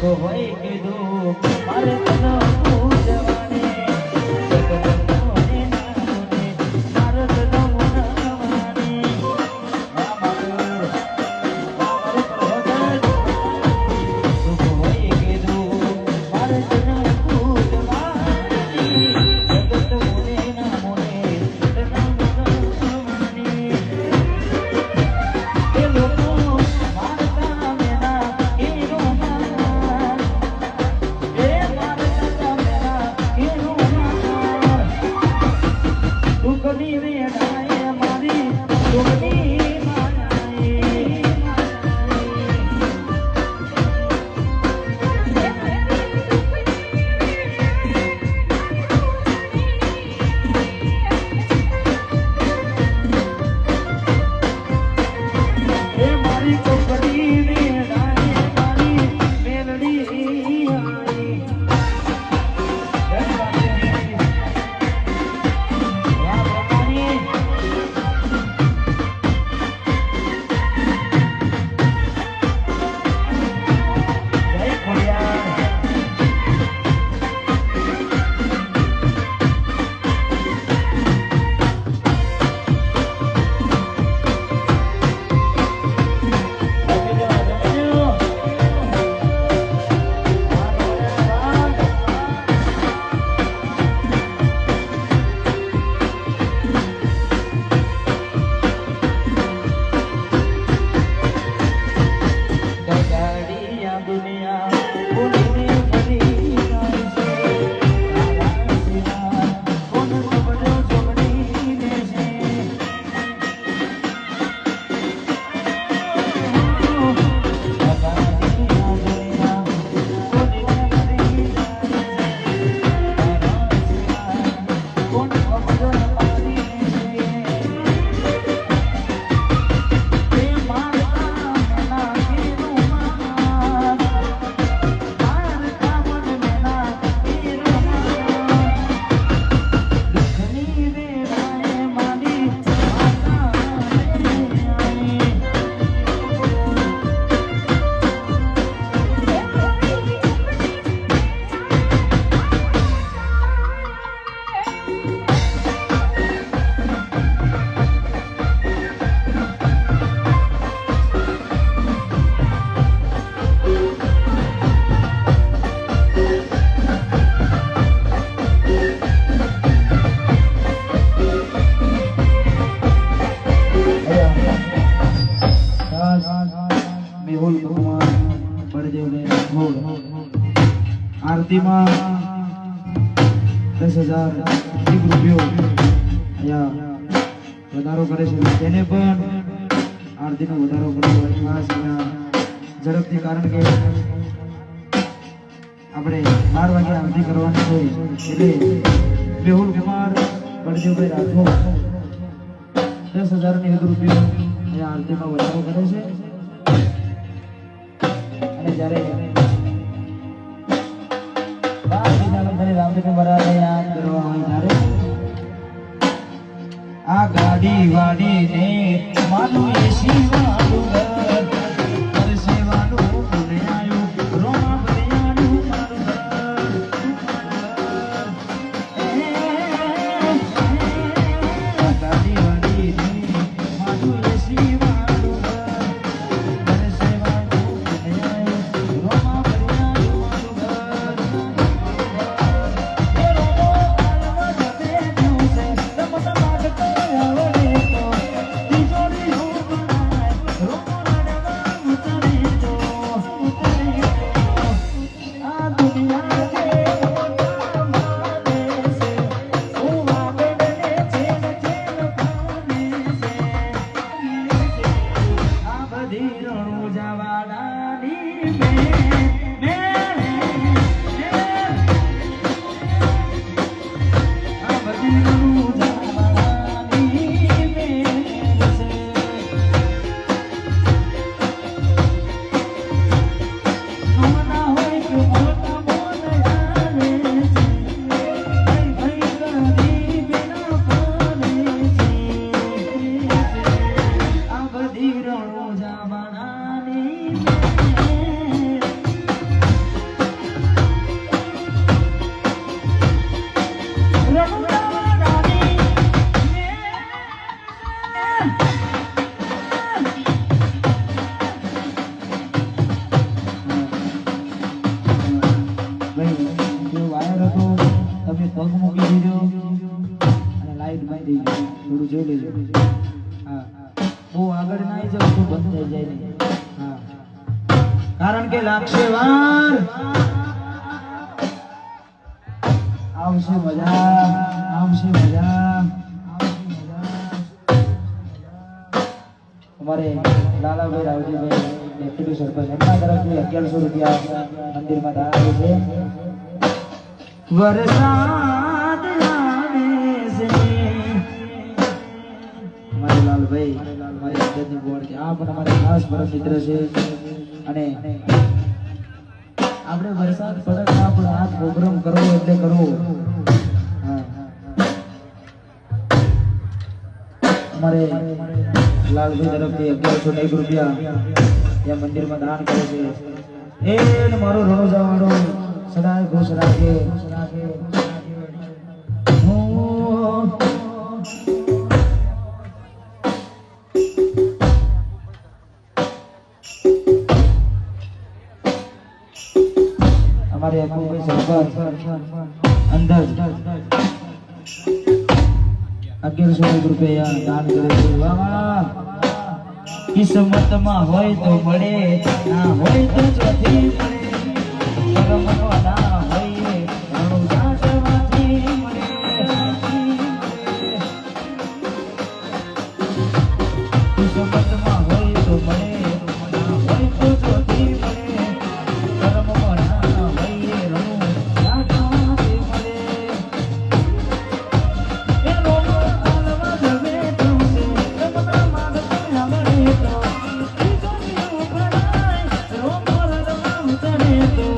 હોય કે દુઃખ મારે તને પૂજવાને જગતને નામને મારે તને મનાવવાને સુખ હોય કે દુઃખ મારે તને પૂજવાને જગતને નામને તને મનાવવાને એ લોકો મારતા મેના એનો આરતીમાં 10,000 રૂપિયો અહીંયા વધારો કરે છે તેને પણ આરતીનો વધારો કરવો હોય ખાસ ઝડપથી કારણ કે આપણે 12 વાગે આરતી કરવાની હોય એટલે મેહુલ કુમાર બળદેવભાઈ રાઠોડ 10,000 રૂપિયો અહીંયા આરતીમાં વધારો કરે છે અને જ્યારે આ ગાડી વાડી ને માનું એસી વાળું ઘર પરસેવાનું પુણે આયું રોમા ભરિયાનું મારું ઘર ગાડી વાડી ને માનું એસી વાળું ઘર પરસેવાનું પુણે આયું રોમા ભરિયાનું મારું ઘર કારણ કે લાગશે વાર આવશે મજા આવશે મજા અમારે લાલાભાઈ રાવજીભાઈ ડેપ્યુટી સરપંચ એમના તરફથી 1100 રૂપિયા મંદિરમાં દાન આવે છે વરસાદ આવે છે મારે લાલભાઈ મારી અંદરની બોર્ડ કે આ પણ અમારા ખાસ પરમ મિત્ર છે અને આપણે વરસાદ પડે ના પણ આ પ્રોગ્રામ કરવો એટલે કરવો અમારે લાલભાઈ તરફથી 1101 રૂપિયા ત્યાં મંદિરમાં દાન કરે છે એ મારો રણોજા વાળો સદાય ખુશ રાખે हमारे अबूभाई सरपंच अंदर 1101 રૂપિયા દાન કરે છે વાહ કિસ્મતમાં હોય તો મળે ના હોય તો ચોથી મળે કરમમાં ના હોય રણું સાચવાથી મળે કિસ્મતમાં હોય તો મળે ના હોય તો ચોથી મળે કરમમાં ના હોય રણું સાચવાથી મળે એ રોનો આલવા જવે તો રમતા માગતો હમણે તો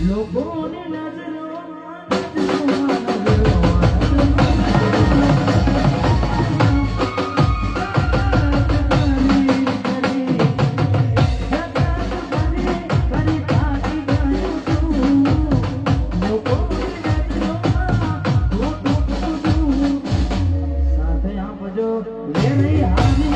લોકોની સાથે આપજો લે નહીં હાની